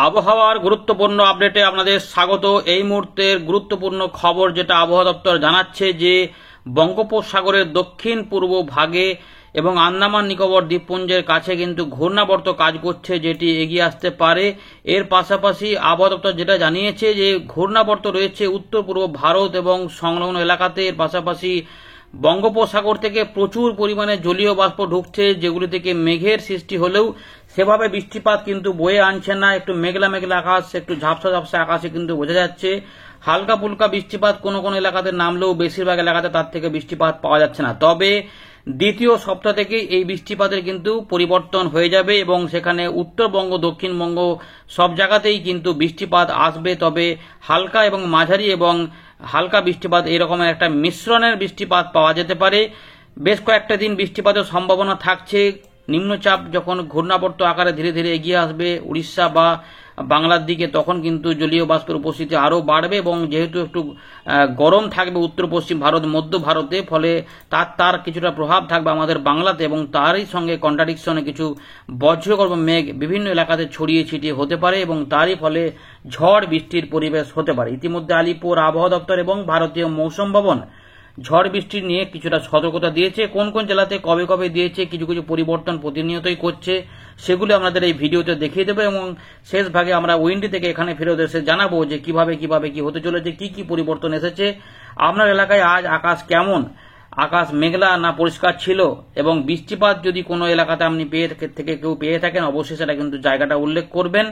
আবহাওয়ার গুরুত্বপূর্ণ আপডেটে আপনাদের স্বাগত। এই মুহূর্তের গুরুত্বপূর্ণ খবর যেটা আবহাওয়া দপ্তর জানাচ্ছে যে বঙ্গোপসাগরের দক্ষিণ পূর্ব ভাগে এবং আন্দামান নিকোবর দ্বীপপুঞ্জের কাছে কিন্তু ঘূর্ণাবর্ত কাজ করছে, যেটি এগিয়ে আসতে পারে। এর পাশাপাশি আবহাওয়া দপ্তর যেটা জানিয়েছে যে ঘূর্ণাবর্ত রয়েছে উত্তর পূর্ব ভারত এবং সংলগ্ন এলাকাতে। এর পাশাপাশি বঙ্গোপসাগর থেকে প্রচুর পরিমাণে জলীয় বাষ্প ঢুকছে, যেগুলি থেকে মেঘের সৃষ্টি হলেও সেভাবে বৃষ্টিপাত কিন্তু বয়ে আনছে না। একটু মেঘলা মেঘলা আকাশ, একটু ঝাপসা ঝাপসা আকাশে কিন্তু বোঝা যাচ্ছে। হালকা ফুলকা বৃষ্টিপাত কোনো কোনো এলাকাতে নামলেও বেশিরভাগ এলাকাতে তার থেকে বৃষ্টিপাত পাওয়া যাচ্ছে না। তবে দ্বিতীয় সপ্তাহ থেকে এই বৃষ্টিপাতের কিন্তু পরিবর্তন হয়ে যাবে এবং সেখানে উত্তরবঙ্গ দক্ষিণবঙ্গ সব জায়গাতেই কিন্তু বৃষ্টিপাত আসবে। তবে হালকা এবং মাঝারি এবং হালকা বৃষ্টিপাত এরকমের একটা মিশ্রণের বৃষ্টিপাত পাওয়া যেতে পারে। বেশ কয়েকটা দিন বৃষ্টিপাতের সম্ভাবনা থাকছে। নিম্নচাপ যখন ঘূর্ণাবর্ত আকারে ধীরে ধীরে এগিয়ে আসবে উড়িষ্যা বা বাংলার দিকে, তখন কিন্তু জলীয় বাষ্পের উপস্থিতি আরও বাড়বে এবং যেহেতু একটু গরম থাকবে উত্তর পশ্চিম ভারত মধ্য ভারতে, ফলে তার কিছুটা প্রভাব থাকবে আমাদের বাংলাতে এবং তারই সঙ্গে কন্ট্রাডিকশনে কিছু বজ্রগর্ভ মেঘ বিভিন্ন এলাকাতে ছড়িয়ে ছিটিয়ে হতে পারে এবং তারই ফলে ঝড় বৃষ্টির পরিবেশ হতে পারে। ইতিমধ্যে আলিপুর আবহাওয়া দপ্তর এবং ভারতীয় মৌসুম ভবন ঝড় বৃষ্টি নিয়ে কিছুটা সতর্কতা দিয়েছে। কোন কোন জেলাতে কবে কবে দিয়েছে, কিছু কিছু পরিবর্তন প্রতিনিয়তই করছে, সেগুলো আমাদের এই ভিডিওতে দেখিয়ে দেবো এবং শেষ ভাগে আমরা উইন্ডি থেকে এখানে ফেরত এসে জানাবো যে কিভাবে কি হতে চলেছে, কি কি পরিবর্তন এসেছে। আপনার এলাকায় আজ আকাশ কেমন, আকাশ মেঘলা না পরিষ্কার ছিল, এবং বৃষ্টিপাত যদি কোনো এলাকাতে আপনি কেউ পেয়ে থাকেন অবশ্যই সেটা কিন্তু জায়গাটা উল্লেখ করবেন।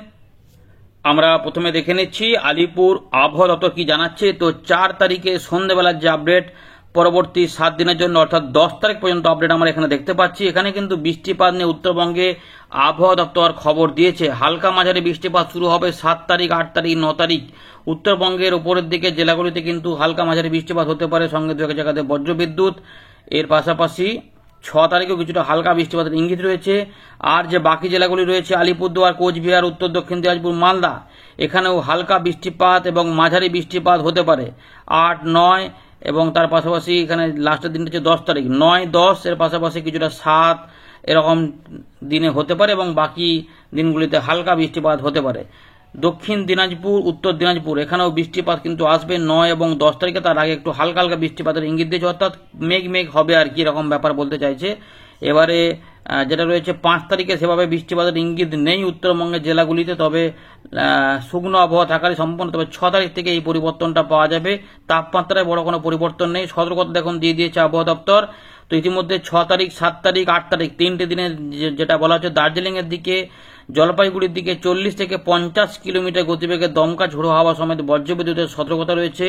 আমরা প্রথমে দেখে নিচ্ছি আলিপুর আবহাওয়া দপ্তর কি জানাচ্ছে। তো 4 তারিখে সন্ধ্যেবেলার যে আপডেট, পরবর্তী 7 দিনের জন্য অর্থাৎ 10 তারিখ পর্যন্ত আপডেট আমরা এখানে দেখতে পাচ্ছি। এখানে কিন্তু বৃষ্টিপাত নিয়ে উত্তরবঙ্গে আবহাওয়া দপ্তর খবর দিয়েছে। হালকা মাঝারি বৃষ্টিপাত শুরু হবে 7 তারিখ, 8 তারিখ, 9 তারিখ। উত্তরবঙ্গের উপরের দিকে জেলাগুলিতে কিন্তু হালকা মাঝারি বৃষ্টিপাত হতে পারে, সঙ্গে দু এক জায়গাতে বজ্রবিদ্যুৎ। এর পাশাপাশি 6 তারিখেও কিছুটা হালকা বৃষ্টিপাতের ইঙ্গিত রয়েছে। আর যে বাকি জেলাগুলি রয়েছে আলিপুরদুয়ার, কোচবিহার, উত্তর দক্ষিণ দিনাজপুর, মালদা, এখানেও হালকা বৃষ্টিপাত এবং মাঝারি বৃষ্টিপাত হতে পারে 8, 9 এবং তার পাশাপাশি এখানে লাস্টের দিনটা হচ্ছে 10 তারিখ, 9, 10 এর পাশাপাশি কিছুটা 7 এরকম দিনে হতে পারে এবং বাকি দিনগুলিতে হালকা বৃষ্টিপাত হতে পারে। দক্ষিণ দিনাজপুর, উত্তর দিনাজপুর এখানেও বৃষ্টিপাত কিন্তু আসবে 9 এবং 10 তারিখে। তার আগে একটু হালকা হালকা বৃষ্টিপাতের ইঙ্গিত দিয়েছে, অর্থাৎ মেঘ হবে আর কি এরকম ব্যাপার বলতে চাইছে। এবারে যেটা রয়েছে 5 তারিখে সেভাবে বৃষ্টিপাতের ইঙ্গিত নেই উত্তরবঙ্গের জেলাগুলিতে, তবে শুকনো আবহাওয়া থাকারই সম্পূর্ণ। তবে 6 তারিখ থেকে এই পরিবর্তনটা পাওয়া যাবে। তাপমাত্রায় বড় কোনো পরিবর্তন নেই, সতর্কতা দেখুন দিয়ে দিয়েছে আবহাওয়া দপ্তর। তো ইতিমধ্যে 6 তারিখ, 7 তারিখ, 8 তারিখ 3টে দিনে যেটা বলা হচ্ছে দার্জিলিং এর দিকে, জলপাইগুড়ির দিকে 40 থেকে 50 কিলোমিটার গতিবেগে দমকা ঝোড়ো হাওয়া সমেত বজ্রবিদ্যুতের সতর্কতা রয়েছে।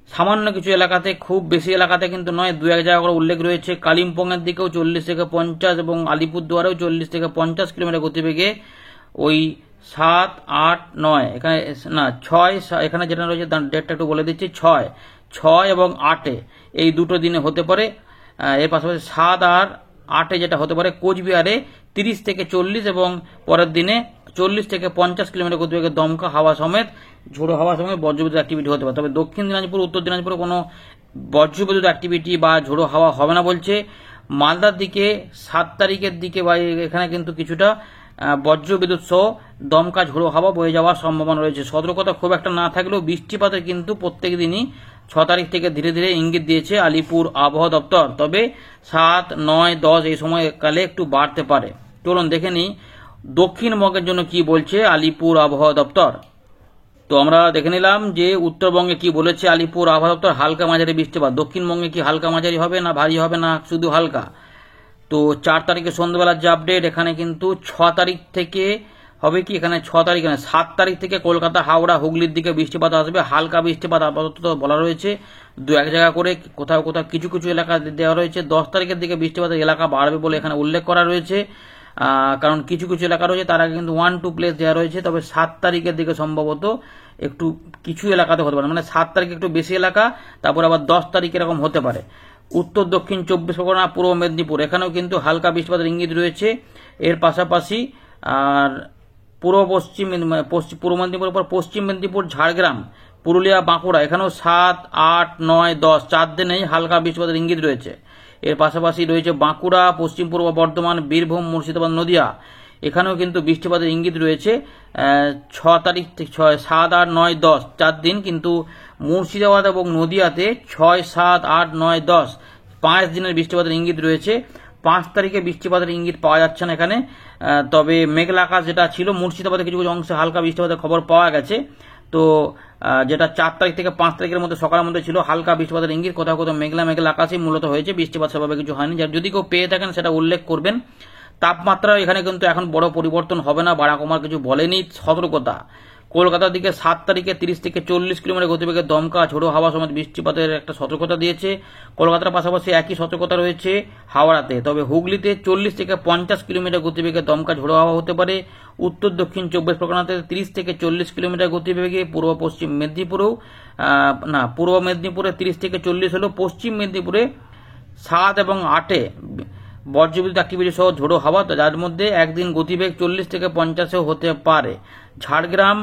সামান্য কিছু এলাকাতে, খুব বেশি এলাকাতে কিন্তু নয়, দু এক জায়গা করে উল্লেখ রয়েছে। কালিম্পং এর দিকেও 40 থেকে 50 এবং আলিপুরদুয়ারেও 40 থেকে 50 কিলোমিটার গতিবেগে ওই 7, 8, 9 এখানে না 6, এখানে যেটা রয়েছে ডেটটা একটু বলে দিচ্ছি, 6 এবং 8 এই দুটো দিনে হতে পারে। এর পাশাপাশি 7 আর 8 যেটা হতে পারে কোচবিহারে 30 থেকে 40 এবং পরের দিনে 40 থেকে 50 কিলোমিটার গতিবেগে দমকা হাওয়া সমেত ঝোড়ো হাওয়া সমেত বজ্রবিদ্যুৎ অ্যাক্টিভিটি হতে পারে। তবে দক্ষিণ দিনাজপুর, উত্তর দিনাজপুরে কোনো বজ্রবিদ্যুৎ অ্যাক্টিভিটি বা ঝোড়ো হাওয়া হবে না বলছে। মালদার দিকে 7 তারিখের দিকে বা এখানে কিন্তু কিছুটা বজ্রবিদ্যুৎ সহ দমকা ঝোড়ো হাওয়া বয়ে যাওয়ার সম্ভাবনা রয়েছে। সতর্কতা খুব একটা না থাকলেও বৃষ্টিপাতের কিন্তু প্রত্যেক দিনই 6 তারিখ থেকে ধীরে ধীরে ইঙ্গিত দিয়েছে আলিপুর আবহাওয়া দপ্তর। তবে 7, 9, 10 এই সময়কালে একটু বাড়তে পারে। চলুন দেখে নিই দক্ষিণবঙ্গের জন্য কি বলছে আলিপুর আবহাওয়া দপ্তর। তো আমরা দেখে নিলাম যে উত্তরবঙ্গে কি বলেছে আলিপুর আবহাওয়া দপ্তর, হালকা মাঝারি বৃষ্টিপাত। দক্ষিণবঙ্গে কি হালকা মাঝারি হবে না ভারী হবে না শুধু হালকা। তো 4 তারিখে সন্ধ্যাবেলার যে আপডেট, এখানে কিন্তু 6 তারিখ থেকে হবে কি, এখানে 6 তারিখ না 7 তারিখ থেকে কলকাতা, হাওড়া, হুগলির দিকে বৃষ্টিপাত আসবে। হালকা বৃষ্টিপাত আপাতত বলা রয়েছে, দু এক জায়গা করে কোথাও কোথাও কিছু কিছু এলাকা দেওয়া রয়েছে। 10 তারিখের দিকে বৃষ্টিপাতের এলাকা বাড়বে বলে এখানে উল্লেখ করা রয়েছে, কারণ কিছু কিছু এলাকা রয়েছে তার আগে কিন্তু 1, 2 প্লেস দেওয়া রয়েছে। তবে 7 তারিখের দিকে সম্ভবত একটু কিছু এলাকাতে হতে পারে, মানে 7 তারিখে একটু বেশি এলাকা, তারপর আবার 10 তারিখ এরকম হতে পারে। উত্তর দক্ষিণ 24 পরগনা, পূর্ব মেদিনীপুর এখানেও কিন্তু হালকা বৃষ্টিপাতের ইঙ্গিত রয়েছে। এর পাশাপাশি আর পূর্ব মেদিনীপুরের পর পশ্চিম মেদিনীপুর, ঝাড়গ্রাম, পুরুলিয়া, বাঁকুড়া এখানেও 7, 8, 9, 10 4 দিনেই হালকা বৃষ্টিপাতের ইঙ্গিত রয়েছে। এর পাশাপাশি রয়েছে বাঁকুড়া, পশ্চিম পূর্ব বর্ধমান, বীরভূম, মুর্শিদাবাদ, নদিয়া এখানেও কিন্তু বৃষ্টিপাতের ইঙ্গিত রয়েছে। 6 তারিখ থেকে 6, 7, 8, 9, 10 4 দিন, কিন্তু মুর্শিদাবাদ এবং নদিয়াতে 6, 7, 8, 9, 10 5 দিনের বৃষ্টিপাতের ইঙ্গিত রয়েছে। 5 তারিখে বৃষ্টিপাতের ইঙ্গিত পাওয়া যাচ্ছে না এখানে, তবে মেঘলা আকাশ যেটা ছিল মুর্শিদাবাদে কিছু কিছু অংশে হালকা বৃষ্টিপাতের খবর পাওয়া গেছে। তো যেটা 4 তারিখ থেকে 5 তারিখের মধ্যে সকালের মধ্যে ছিল হালকা বৃষ্টিপাতের ইঙ্গিত, কোথাও কোথাও মেঘলা মেঘলা আকাশই মূলত হয়েছে, বৃষ্টিপাত সেভাবে কিছু হয়নি। যার যদি কেউ পেয়ে থাকেন সেটা উল্লেখ করবেন। তাপমাত্রা এখানে কিন্তু এখন বড় পরিবর্তন হবে না, বাড়া কমার কিছু বলেনি। সতর্কতা, কলকাতার দিকে 7 তারিখে 30 থেকে 40 কিলোমিটার গতিবেগে দমকা ঝোড়ো হাওয়া সমেত বৃষ্টিপাতের একটা সতর্কতা দিয়েছে। কলকাতার পাশাপাশি একই সতর্কতা রয়েছে হাওড়াতে। তবে হুগলিতে 40 থেকে 50 কিলোমিটার গতিবেগে দমকা ঝোড়ো হাওয়া হতে পারে। উত্তর দক্ষিণ 24 পরগনাতে 30 থেকে 40 কিলোমিটার গতিবেগে, পূর্ব পশ্চিম মেদিনীপুরেও পূর্ব মেদিনীপুরে 30 থেকে 40 হলো, পশ্চিম মেদিনীপুরে 7 এবং 8-এ বজ্রবিদ্যুৎ অ্যাক্টিভিটি সহ ঝোড়ো হাওয়া, যার মধ্যে একদিন গতিবেগ 40 থেকে 50-এও হতে পারে। ঝাড়গ্রাম,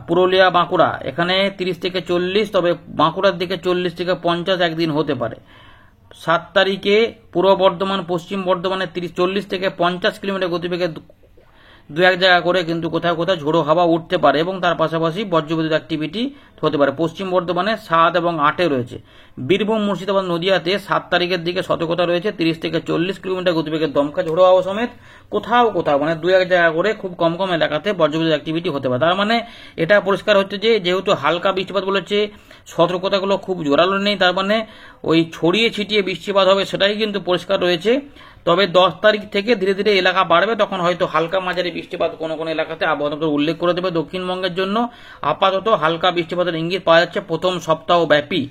পুরুলিয়া, বাঁকুড়া এখানে 30 থেকে 40, তবে বাঁকুড়ার দিকে 40 থেকে 50 একদিন হতে পারে। 7 তারিখে পূর্ব বর্ধমান, পশ্চিম বর্ধমানে 40 থেকে 50 কিলোমিটার গতিবেগে দু এক জায়গা করে কিন্তু কোথাও কোথাও ঝোড়ো হাওয়া উঠতে পারে এবং তার পাশাপাশি বজ্রবিদ্যুৎ অ্যাক্টিভিটি হতে পারে। পশ্চিম বর্ধমানে 7 এবং 8-এ রয়েছে। বীরভূম, মুর্শিদাবাদ, নদিয়াতে 7 তারিখের দিকে সতর্কতা রয়েছে, 30 থেকে 40 কিলোমিটার গতিবেগের দমকা ঝোড়ো হাওয়া সমেত কোথাও কোথাও মানে দু এক জায়গা করে খুব কম কম এলাকাতে বজ্রবিদ্যুৎ অ্যাক্টিভিটি হতে পারে। তার মানে এটা পরিষ্কার হচ্ছে যে যেহেতু হালকা বৃষ্টিপাত বলেছে, সতর্কতাগুলো খুব জোরালো নেই, তার মানে ওই ছড়িয়ে ছিটিয়ে বৃষ্টিপাত হবে সেটাই কিন্তু পরিষ্কার রয়েছে। তবে 10 তারিখ থেকে ধীরে ধীরে এলাকা বাড়বে, তখন হয়তো হালকা মাঝারি বৃষ্টিপাত কোনো কোনো এলাকাতে আবহাওয়া দপ্তর উল্লেখ করে দেবে। দক্ষিণবঙ্গের জন্য আপাতত হালকা বৃষ্টিপাতের ইঙ্গিত পাওয়া যাচ্ছে প্রথম সপ্তাহ ব্যাপী।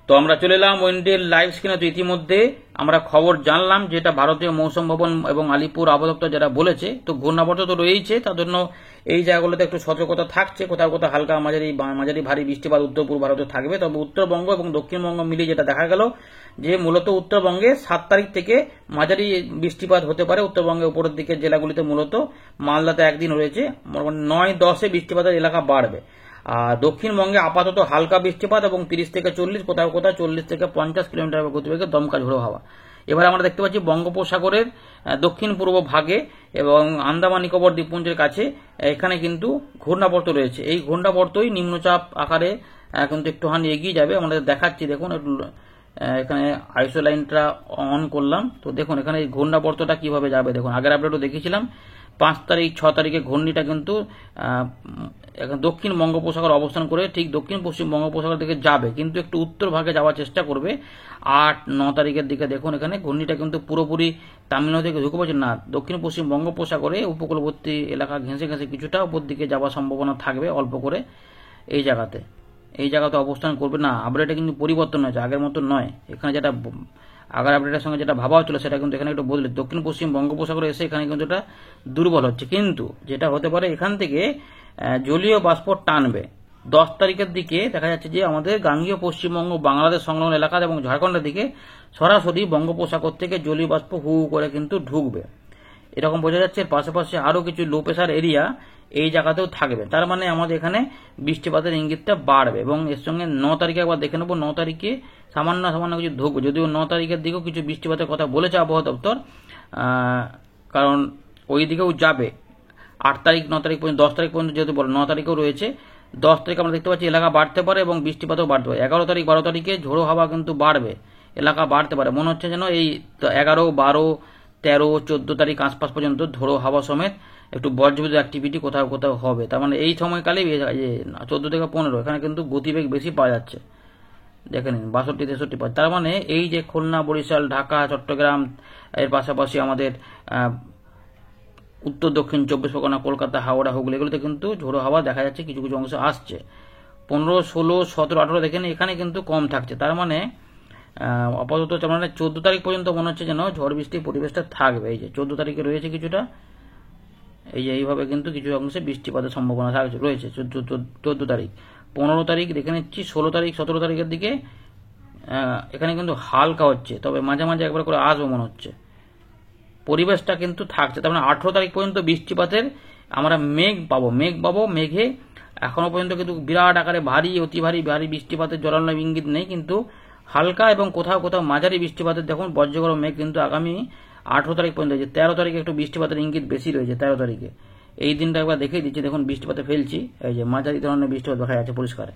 তো আমরা চলে এলাম ওয়েন্ডেল লাইভ স্ক্রিনে। তো ইতিমধ্যে আমরা খবর জানলাম যেটা ভারতীয় মৌসুম ভবন এবং আলিপুর আবহাওয়া দপ্তর যেটা বলেছে, তো ঘূর্ণাবর্ত তো রয়েছে, তার জন্য এই জায়গাগুলোতে একটু সতর্কতা থাকছে। কোথাও কোথাও হালকা মাঝারি ভারী বৃষ্টিপাত উত্তর পূর্ব ভারতে থাকবে। তবে উত্তরবঙ্গ এবং দক্ষিণবঙ্গ মিলিয়ে যেটা দেখা গেল যে মূলত উত্তরবঙ্গে 7 তারিখ থেকে মাঝারি বৃষ্টিপাত হতে পারে। উত্তরবঙ্গের উপরের দিকের জেলাগুলিতে মূলত মালদাতে একদিন রয়েছে, 9-10-এ বৃষ্টিপাতের এলাকা বাড়বে। আর দক্ষিণবঙ্গে আপাতত হালকা বৃষ্টিপাত এবং 30 থেকে 40, কোথাও কোথাও 40 থেকে 50 কিলোমিটার গতিবেগে দমকা ঝোড়ো হাওয়া। এবার আমরা দেখতে পাচ্ছি বঙ্গোপসাগরের দক্ষিণ পূর্ব ভাগে এবং আন্দামান নিকোবর দ্বীপপুঞ্জের কাছে এখানে কিন্তু ঘূর্ণাবর্ত রয়েছে। এই ঘূর্ণাবর্তই নিম্নচাপ আকারে কিন্তু একটুখানি এগিয়ে যাবে। আমাদের দেখাচ্ছি, দেখুন এখানে আইসো লাইনটা অন করলাম, তো দেখুন এখানে এই ঘূর্ণাবর্তটা কিভাবে যাবে। দেখুন আগের আপডেটও দেখিয়েছিলাম 5 তারিখ 6 তারিখে ঘূর্ণিটা কিন্তু দক্ষিণ বঙ্গোপসাগর অবস্থান করে ঠিক দক্ষিণ পশ্চিম বঙ্গোপসাগর দিকে যাবে, কিন্তু একটু উত্তর ভাগে যাওয়ার চেষ্টা করবে। 8-9 তারিখের দিকে দেখুন এখানে ঘূর্ণিটা কিন্তু পুরোপুরি তামিলনাড়ু থেকে ঢুকে পড়ছে না, দক্ষিণ পশ্চিম বঙ্গোপসাগরে উপকূলবর্তী এলাকা ঘেঁষে ঘেঁষে কিছুটা উপর দিকে যাওয়ার সম্ভাবনা থাকবে অল্প করে। এই জায়গাতে অবস্থান করবে না। আপডেটে কিন্তু পরিবর্তন হয়েছে, আগের মতো নয়। এখানে যেটা আগের আপডেটের সঙ্গে যেটা ভাবা হচ্ছিল সেটা কিন্তু এখানে একটু বদলে দক্ষিণ পশ্চিম বঙ্গোপসাগরে এসে এখানে কিন্তু এটা দুর্বল হচ্ছে। কিন্তু যেটা হতে পারে এখান থেকে জলীয় বাষ্প টানবে। 10 তারিখের দিকে দেখা যাচ্ছে যে আমাদের গাঙ্গীয় পশ্চিমবঙ্গ, বাংলাদেশ সংলগ্ন এলাকা এবং ঝাড়খণ্ডের দিকে সরাসরি বঙ্গোপসাগর থেকে জলীয় বাষ্প হু করে কিন্তু ঢুকবে, এরকম বোঝা যাচ্ছে। পাশাপাশি আরও কিছু লো প্রেশার এরিয়া এই জায়গাতেও থাকবে, তার মানে আমাদের এখানে বৃষ্টিপাতের ইঙ্গিতটা বাড়বে। এবং এর সঙ্গে 9 তারিখে একবার দেখে নেব, 9 তারিখে সামান্য কিছু ঢুকবে, যদিও 9 তারিখের দিকেও কিছু বৃষ্টিপাতের কথা বলেছে আবহাওয়া দপ্তর, কারণ ওই দিকেও যাবে। 8 তারিখ 9 তারিখ পর্যন্ত, 10 তারিখ পর্যন্ত যেহেতু বলে, 9 তারিখেও রয়েছে। 10 তারিখ আমরা দেখতে পাচ্ছি এলাকা বাড়তে পারে এবং বৃষ্টিপাতও বাড়তে পারে। 11 তারিখ 12 তারিখে ঝোড়ো হাওয়া কিন্তু বাড়বে, এলাকা বাড়তে পারে। মনে হচ্ছে যেন এই 11, 12, 13, 14 তারিখ আশপাশ পর্যন্ত ঝোড়ো হাওয়া সমেত একটু বজ্রবিদ্যুৎ অ্যাক্টিভিটি কোথাও কোথাও হবে। তার মানে এই সময়কালে 14 থেকে 15 এখানে কিন্তু গতিবেগ বেশি পাওয়া যাচ্ছে। দেখে নিন 62, 63 পাচ্ছে। তার মানে এই যে খুলনা, বরিশাল, ঢাকা, চট্টগ্রাম, এর পাশাপাশি আমাদের উত্তর দক্ষিণ 24 পরগনা, কলকাতা, হাওড়া, হুগলি, এগুলোতে কিন্তু ঝোড়ো হাওয়া দেখা যাচ্ছে, কিছু কিছু অংশ আসছে। 15, 16, 17, 18 দেখেন এখানে কিন্তু কম থাকছে। তার মানে আপাতত 14 তারিখ পর্যন্ত মনে হচ্ছে যেন ঝড় বৃষ্টির পরিবেশটা থাকবে। এই যে 14 তারিখে রয়েছে কিছুটা, এইভাবে কিন্তু কিছু অংশে বৃষ্টিপাতের সম্ভাবনা রয়েছে 14 তারিখ। 15 তারিখ দেখে নিচ্ছি, 16 তারিখ 17 তারিখের দিকে এখানে কিন্তু হালকা হচ্ছে, তবে মাঝে মাঝে একবার করে আসবে মনে হচ্ছে, পরিবেশটা কিন্তু থাকছে। তার মানে 18 তারিখ পর্যন্ত বৃষ্টিপাতের আমরা মেঘ পাবো। মেঘে এখনো পর্যন্ত কিন্তু বিরাট আকারে অতি ভারী বৃষ্টিপাতের জলানো ইঙ্গিত নেই, কিন্তু হালকা এবং কোথাও কোথাও মাঝারি বৃষ্টিপাতের দেখুন বজ্রগর্ভ মেঘ কিন্তু আগামী 18 তারিখ পর্যন্ত রয়েছে। 13 তারিখে একটু বৃষ্টিপাতের ইঙ্গিত বেশি রয়েছে। 13 তারিখে এই দিনটা একবার দেখিয়ে দিচ্ছি, দেখুন বৃষ্টিপাতে ফেলছি, এই যে মাঝারি ধরনের বৃষ্টিপাত দেখা যাচ্ছে পরিষ্কার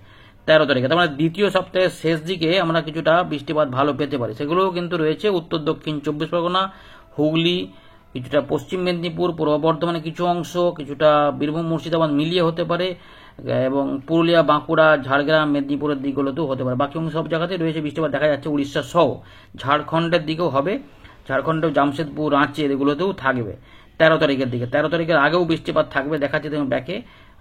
13 তারিখে। তার মানে দ্বিতীয় সপ্তাহের শেষ দিকে আমরা কিছুটা বৃষ্টিপাত ভালো পেতে পারি। সেগুলোও কিন্তু রয়েছে উত্তর দক্ষিণ 24 পরগনা, হুগলি, কিছুটা পশ্চিম মেদিনীপুর, পূর্ব বর্ধমানে কিছু অংশ, কিছুটা বীরভূম মুর্শিদাবাদ মিলিয়ে হতে পারে, এবং পুরুলিয়া, বাঁকুড়া, ঝাড়গ্রাম, মেদিনীপুরের দিকগুলোতেও হতে পারে। বাকি অংশ সব জায়গাতে রয়েছে বৃষ্টিপাত দেখা যাচ্ছে, উড়িষ্যা সহ ঝাড়খণ্ডের দিকেও হবে, ঝাড়খণ্ডেও জামশেদপুর, রাঁচি এগুলোতেও থাকবে 13 তারিখের দিকে। 13 তারিখের আগেও বৃষ্টিপাত থাকবে, দেখাচ্ছে দেখুন ব্যাকে।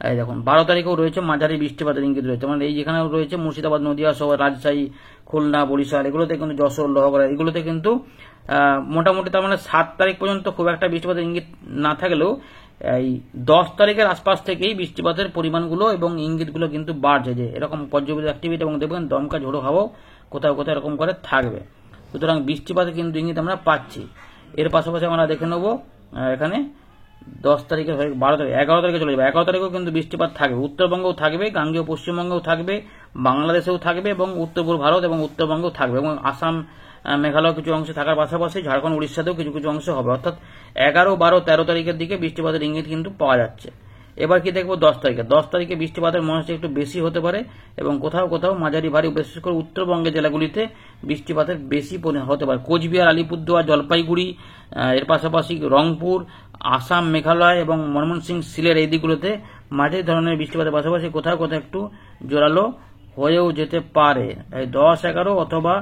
এই দেখুন 12 তারিখেও রয়েছে মাঝারি বৃষ্টিপাতের ইঙ্গিত রয়েছে, মানে এই যেখানেও রয়েছে মুর্শিদাবাদ, নদিয়া সহ রাজশাহী, খুলনা, বরিশাল এগুলোতে কিন্তু, যশোর, লোহাগড়া এগুলোতে কিন্তু মোটামুটি, তার মানে 7 তারিখ পর্যন্ত খুব একটা বৃষ্টিপাতের ইঙ্গিত না থাকলেও এই 10 তারিখের আশপাশ থেকেই বৃষ্টিপাতের পরিমাণগুলো এবং ইঙ্গিতগুলো কিন্তু বাড়ছে, যে এরকম বজ্রবিদ্যুৎ অ্যাক্টিভিটি এবং দেখবেন দমকা ঝোড়ো হাওয়াও কোথাও কোথাও এরকম করে থাকবে। সুতরাং বৃষ্টিপাতের কিন্তু ইঙ্গিত আমরা পাচ্ছি। এর পাশাপাশি আমরা দেখে নেব এখানে 10 তারিখে, 12 তারিখ, 11 তারিখে চলে যাবে। 11 তারিখেও কিন্তু বৃষ্টিপাত থাকবে, উত্তরবঙ্গেও থাকবে, গাঙ্গেয় পশ্চিমবঙ্গেও থাকবে, বাংলাদেশেও থাকবে এবং উত্তর পূর্ব ভারত এবং উত্তরবঙ্গেও থাকবে, এবং আসাম, মেঘালয় কিছু অংশে থাকার পাশাপাশি ঝাড়খণ্ড, উড়িষ্যাতেও কিছু কিছু অংশ হবে। অর্থাৎ 11, 12, 13 তারিখের দিকে বৃষ্টিপাতের ইঙ্গিত কিন্তু পাওয়া যাচ্ছে। এবার কি দেখবো 10 তারিখে। 10 তারিখে বৃষ্টিপাতের মনে হচ্ছে একটু বেশি হতে পারে, এবং কোথাও কোথাও মাঝারি ভারী, বিশেষ করে উত্তরবঙ্গের জেলাগুলিতে বৃষ্টিপাতের বেশি হতে পারে। কোচবিহার, আলিপুরদুয়ার, জলপাইগুড়ি, এর পাশাপাশি রংপুর, আসাম, মেঘালয় এবং ময়মনসিংহ, সিলেট এই দিকগুলোতে মাঝারি ধরনের বৃষ্টিপাতের পাশাপাশি কোথাও কোথাও একটু জোরালো হয়েও যেতে পারে। এই 10, 11 অথবা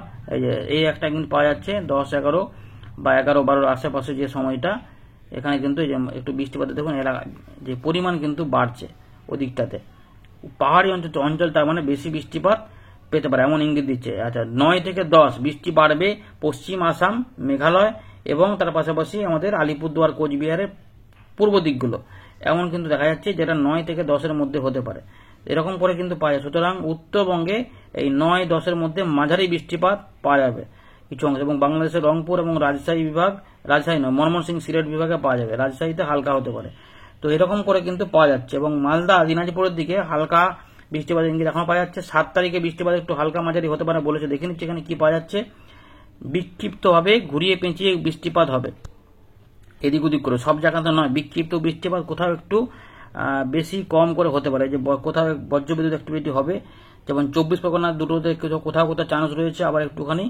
এই একটা কিন্তু পাওয়া যাচ্ছে 10, 11 বা 11, 12 আশেপাশে যে সময়টা, এখানে কিন্তু একটু বৃষ্টিপাতের দেখুন এলাকা যে পরিমাণ কিন্তু বাড়ছে ওদিকটাতে। পাহাড়ি অঞ্চল তার মানে বেশি বৃষ্টিপাত পেতে পারে এমন ইঙ্গিত দিচ্ছে। আচ্ছা, 9 থেকে 10 বৃষ্টি বাড়বে পশ্চিম আসাম, মেঘালয় এবং তার পাশাপাশি আমাদের আলিপুরদুয়ার, কোচবিহারের পূর্ব দিকগুলো, এমন কিন্তু দেখা যাচ্ছে, যেটা 9 থেকে 10-এর মধ্যে হতে পারে, এরকম করে কিন্তু পাওয়া যায়। সুতরাং উত্তরবঙ্গে এই 9, 10-এর মধ্যে মাঝারি বৃষ্টিপাত পাওয়া যাবে কিছু অংশ, এবং বাংলাদেশের রংপুর এবং রাজশাহী বিভাগ, রাজশাহী নয়, ময়মনসিংহ, সিলেট বিভাগে পাওয়া যাবে, রাজশাহীতে হালকা হতে পারে। তো এরকম করে কিন্তু পাওয়া যাচ্ছে, এবং মালদা, দিনাজপুরের দিকে হালকা বৃষ্টিপাতের ইঙ্গিত এখন পাওয়া যাচ্ছে। 7 তারিখে বৃষ্টিপাত একটু হালকা মাঝারি হতে পারে বলেছে, দেখে নিচ্ছি এখানে কি পাওয়া যাচ্ছে। বিক্ষিপ্তভাবে ঘুরিয়ে পেঁচিয়ে বৃষ্টিপাত হবে, এদিক ওদিক করে, সব জায়গাতে নয়, বিক্ষিপ্ত বৃষ্টিপাত কোথাও একটু বেশি কম করে হতে পারে, যে কোথাও বজ্রবিদ্যুৎ অ্যাক্টিভিটি হবে, যেমন 24 পরগনার দুটোতে কোথাও কোথাও চান্স রয়েছে, আবার একটুখানি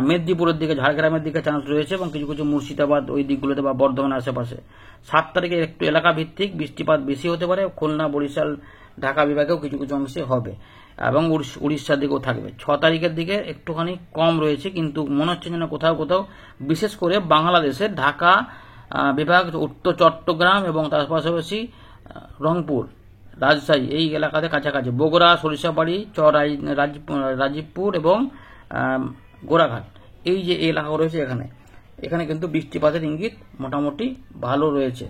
মেদিনীপুরের দিকে, ঝাড়গ্রামের দিকে চান্স রয়েছে, এবং কিছু কিছু মুর্শিদাবাদ ওই দিকগুলোতে বা বর্ধমানের আশেপাশে। 7 তারিখে একটু এলাকা ভিত্তিক বৃষ্টিপাত বেশি হতে পারে, খুলনা, বরিশাল, ঢাকা বিভাগেও কিছু কিছু অংশে হবে, এবং উড়িষ্যার দিকেও থাকবে। 6 তারিখের দিকে একটুখানি কম রয়েছে, কিন্তু মনে হচ্ছে যেন কোথাও কোথাও, বিশেষ করে বাংলাদেশের ঢাকা বিভাগ, উত্তর চট্টগ্রাম এবং তার পাশাপাশি রংপুর, রাজশাহী এই এলাকাতে কাছাকাছি, বগুড়া, সরিষাবাড়ি, রাজীবপুর এবং গোড়াঘাট, এই যে এলাকা রয়েছে, এখানে কিন্তু বৃষ্টিপাতের ইঙ্গিত মোটামুটি ভালো রয়েছে।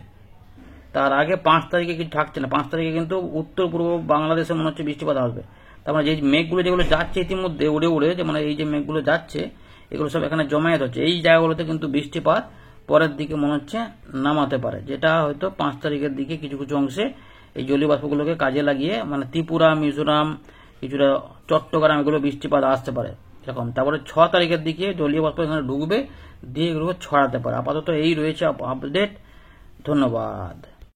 তার আগে 5 তারিখে কিছু থাকছে না। 5 তারিখে কিন্তু উত্তর পূর্ব বাংলাদেশে মনে হচ্ছে বৃষ্টিপাত আসবে। তার মানে যে মেঘগুলো যেগুলো যাচ্ছে ইতিমধ্যে উড়ে উড়ে, যে মানে এই যে মেঘগুলো যাচ্ছে, এগুলো সব এখানে জমায়েত হচ্ছে, এই জায়গাগুলোতে কিন্তু বৃষ্টিপাত পরের দিকে মনে হচ্ছে নামাতে পারে, যেটা হয়তো 5 তারিখের দিকে কিছু কিছু অংশে এই জলীয় বাষ্পগুলোকে কাজে লাগিয়ে, মানে ত্রিপুরা, মিজোরাম, কিছুটা চট্টগ্রাম এগুলো বৃষ্টিপাত আসতে পারে এরকম। তারপরে 6 তারিখের দিকে জলীয় বাষ্প এখানে ঢুকবে, দিয়ে এগুলো ছড়াতে পারে। আপাতত এই রয়েছে আপডেট। ধন্যবাদ।